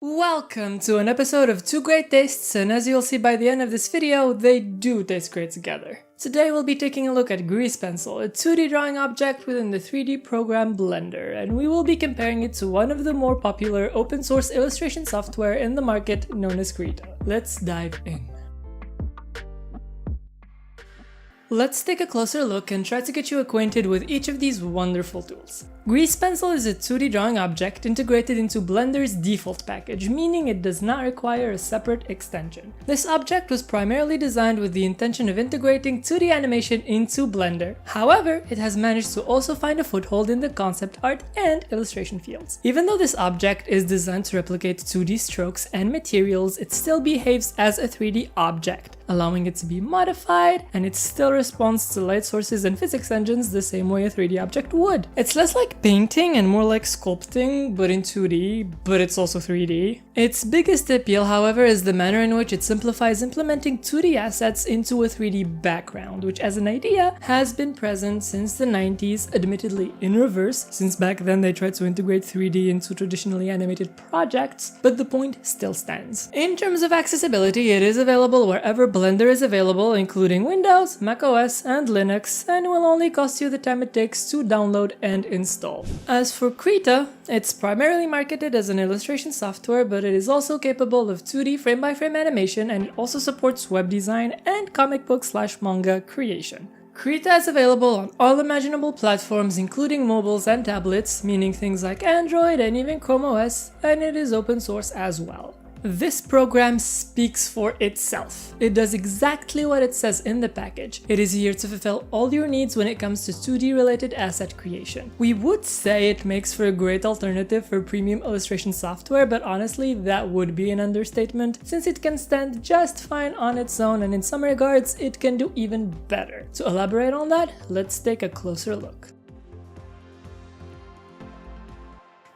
Welcome to an episode of Two Great Tastes, and as you'll see by the end of this video, they do taste great together. Today we'll be taking a look at Grease Pencil, a 2D drawing object within the 3D program Blender, and we will be comparing it to one of the more popular open source illustration software in the market known as Krita. Let's dive in. Let's take a closer look and try to get you acquainted with each of these wonderful tools. Grease Pencil is a 2D drawing object integrated into Blender's default package, meaning it does not require a separate extension. This object was primarily designed with the intention of integrating 2D animation into Blender. However, it has managed to also find a foothold in the concept art and illustration fields. Even though this object is designed to replicate 2D strokes and materials, it still behaves as a 3D object, allowing it to be modified, and it still responds to light sources and physics engines the same way a 3D object would. It's less like painting and more like sculpting, but in 2D, but it's also 3D. Its biggest appeal, however, is the manner in which it simplifies implementing 2D assets into a 3D background, which as an idea has been present since the 90s, admittedly in reverse, since back then they tried to integrate 3D into traditionally animated projects, but the point still stands. In terms of accessibility, it is available wherever Blender is available, including Windows, macOS, and Linux, and will only cost you the time it takes to download and install. As for Krita, it's primarily marketed as an illustration software, but it is also capable of 2D frame-by-frame animation, and it also supports web design and comic book/manga creation. Krita is available on all imaginable platforms, including mobiles and tablets, meaning things like Android and even Chrome OS, and it is open source as well. This program speaks for itself. It does exactly what it says in the package. It is here to fulfill all your needs when it comes to 2D related asset creation. We would say it makes for a great alternative for premium illustration software, but honestly that would be an understatement, since it can stand just fine on its own, and in some regards it can do even better. To elaborate on that, let's take a closer look.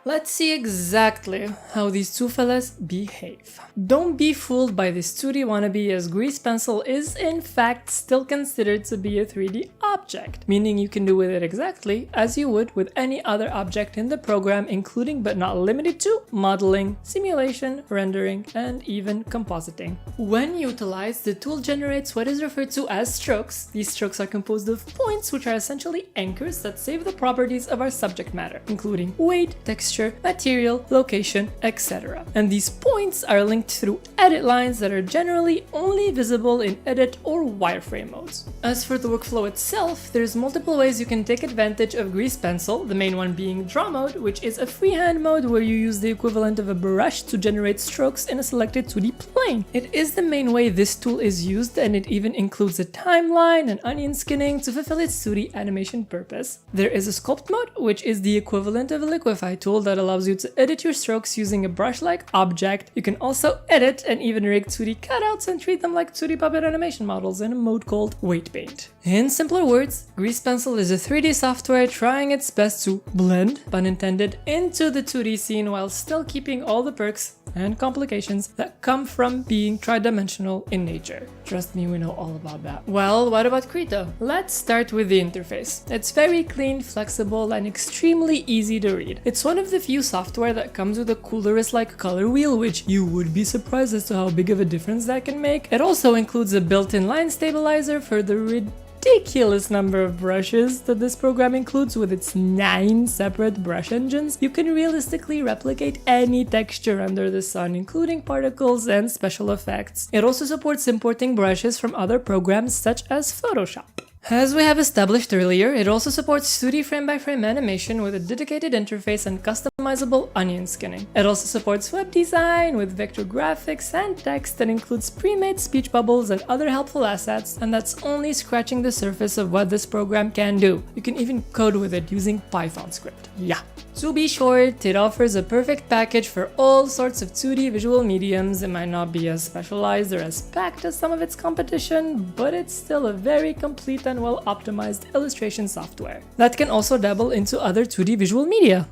Let's see exactly how these two fellas behave. Don't be fooled by this 2D wannabe, as Grease Pencil is in fact still considered to be a 3D object, meaning you can do with it exactly as you would with any other object in the program, including but not limited to modeling, simulation, rendering, and even compositing. When utilized, the tool generates what is referred to as strokes. These strokes are composed of points, which are essentially anchors that save the properties of our subject matter, including weight, texture, material, location, etc. And these points are linked through edit lines that are generally only visible in edit or wireframe modes. As for the workflow itself, there's multiple ways you can take advantage of Grease Pencil, the main one being draw mode, which is a freehand mode where you use the equivalent of a brush to generate strokes in a selected 2D plane. It is the main way this tool is used, and it even includes a timeline and onion skinning to fulfill its 2D animation purpose. There is a sculpt mode, which is the equivalent of a liquify tool that allows you to edit your strokes using a brush-like object. You can also edit and even rig 2D cutouts and treat them like 2D puppet animation models in a mode called weight paint. In simpler words, Grease Pencil is a 3D software trying its best to blend, pun intended, into the 2D scene while still keeping all the perks and complications that come from being tridimensional in nature. Trust me, we know all about that. Well, what about Krita? Let's start with the interface. It's very clean, flexible, and extremely easy to read. It's one of the few software that comes with a Coloris-like color wheel, which you would be surprised as to how big of a difference that can make. It also includes a built-in line stabilizer for the ridiculous number of brushes that this program includes. With its 9 separate brush engines, you can realistically replicate any texture under the sun, including particles and special effects. It also supports importing brushes from other programs such as Photoshop. As we have established earlier, it also supports 2D frame-by-frame animation with a dedicated interface and customizable onion skinning. It also supports web design with vector graphics and text that includes pre-made speech bubbles and other helpful assets, and that's only scratching the surface of what this program can do. You can even code with it using Python script. Yeah. To be short, it offers a perfect package for all sorts of 2D visual mediums. It might not be as specialized or as packed as some of its competition, but it's still a very complete and well-optimized illustration software that can also dabble into other 2D visual media.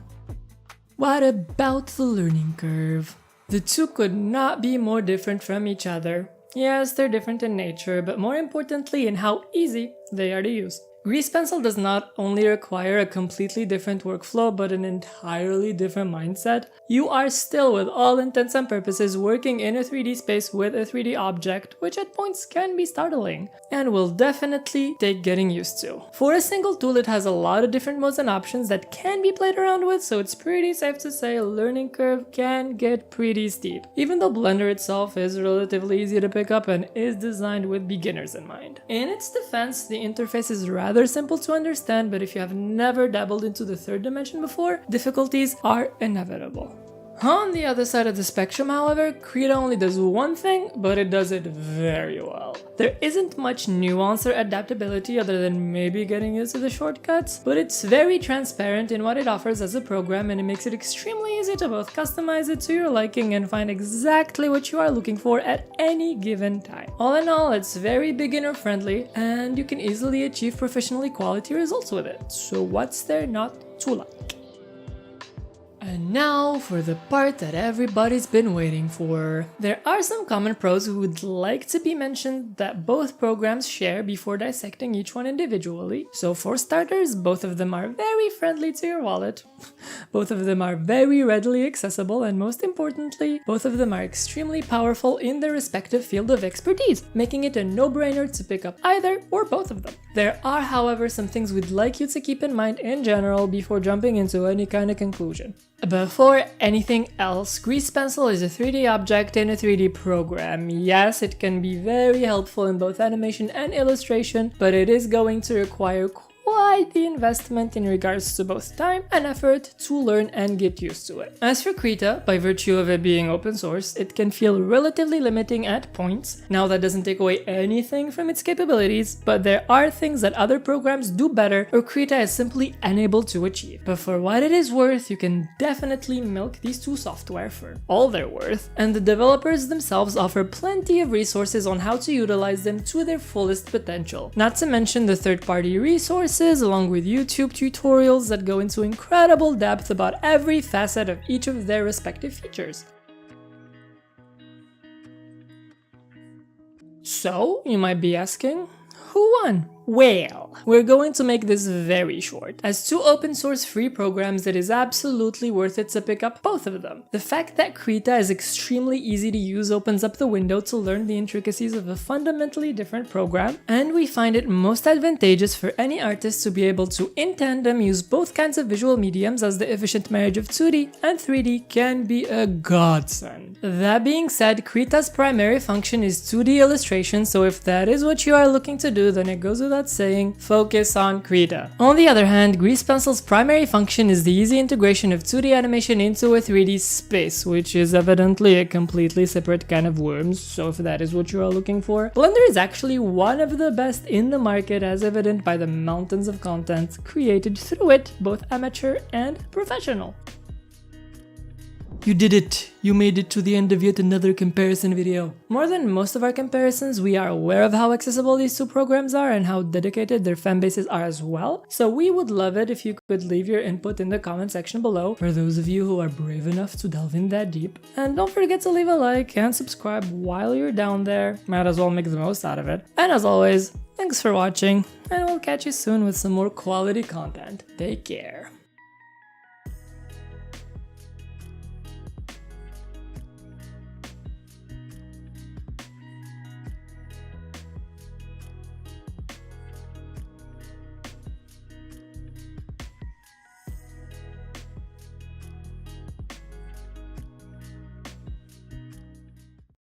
What about the learning curve? The two could not be more different from each other. Yes, they're different in nature, but more importantly in how easy they are to use. Grease Pencil does not only require a completely different workflow, but an entirely different mindset. You are still, with all intents and purposes, working in a 3D space with a 3D object, which at points can be startling, and will definitely take getting used to. For a single tool, it has a lot of different modes and options that can be played around with, so it's pretty safe to say a learning curve can get pretty steep, even though Blender itself is relatively easy to pick up and is designed with beginners in mind. In its defense, the interface is rather simple to understand, but if you have never dabbled into the third dimension before, difficulties are inevitable. On the other side of the spectrum, however, Krita only does one thing, but it does it very well. There isn't much nuance or adaptability other than maybe getting used to the shortcuts, but it's very transparent in what it offers as a program, and it makes it extremely easy to both customize it to your liking and find exactly what you are looking for at any given time. All in all, it's very beginner friendly, and you can easily achieve professionally quality results with it. So what's there not to like? And now for the part that everybody's been waiting for. There are some common pros who would like to be mentioned that both programs share before dissecting each one individually. So for starters, both of them are very friendly to your wallet. Both of them are very readily accessible, and most importantly, both of them are extremely powerful in their respective field of expertise, making it a no-brainer to pick up either or both of them. There are, however, some things we'd like you to keep in mind in general before jumping into any kind of conclusion. Before anything else, Grease Pencil is a 3D object in a 3D program. Yes, it can be very helpful in both animation and illustration, but it is going to require quite the investment in regards to both time and effort to learn and get used to it. As for Krita, by virtue of it being open source, it can feel relatively limiting at points. Now, that doesn't take away anything from its capabilities, but there are things that other programs do better or Krita is simply unable to achieve. But for what it is worth, you can definitely milk these two software for all they're worth, and the developers themselves offer plenty of resources on how to utilize them to their fullest potential. Not to mention the third-party resources along with YouTube tutorials that go into incredible depth about every facet of each of their respective features. So, you might be asking, who won? Well, we're going to make this very short. As two open source free programs, it is absolutely worth it to pick up both of them. The fact that Krita is extremely easy to use opens up the window to learn the intricacies of a fundamentally different program, and we find it most advantageous for any artist to be able to, in tandem, use both kinds of visual mediums, as the efficient marriage of 2D and 3D can be a godsend. That being said, Krita's primary function is 2D illustration, so if that is what you are looking to do, then it goes without saying, focus on Krita. On the other hand, Grease Pencil's primary function is the easy integration of 2D animation into a 3D space, which is evidently a completely separate can of worms, so if that is what you are looking for, Blender is actually one of the best in the market, as evident by the mountains of content created through it, both amateur and professional. You did it! You made it to the end of yet another comparison video. More than most of our comparisons, we are aware of how accessible these two programs are and how dedicated their fanbases are as well, so we would love it if you could leave your input in the comment section below for those of you who are brave enough to delve in that deep. And don't forget to leave a like and subscribe while you're down there, might as well make the most out of it. And as always, thanks for watching, and we'll catch you soon with some more quality content. Take care.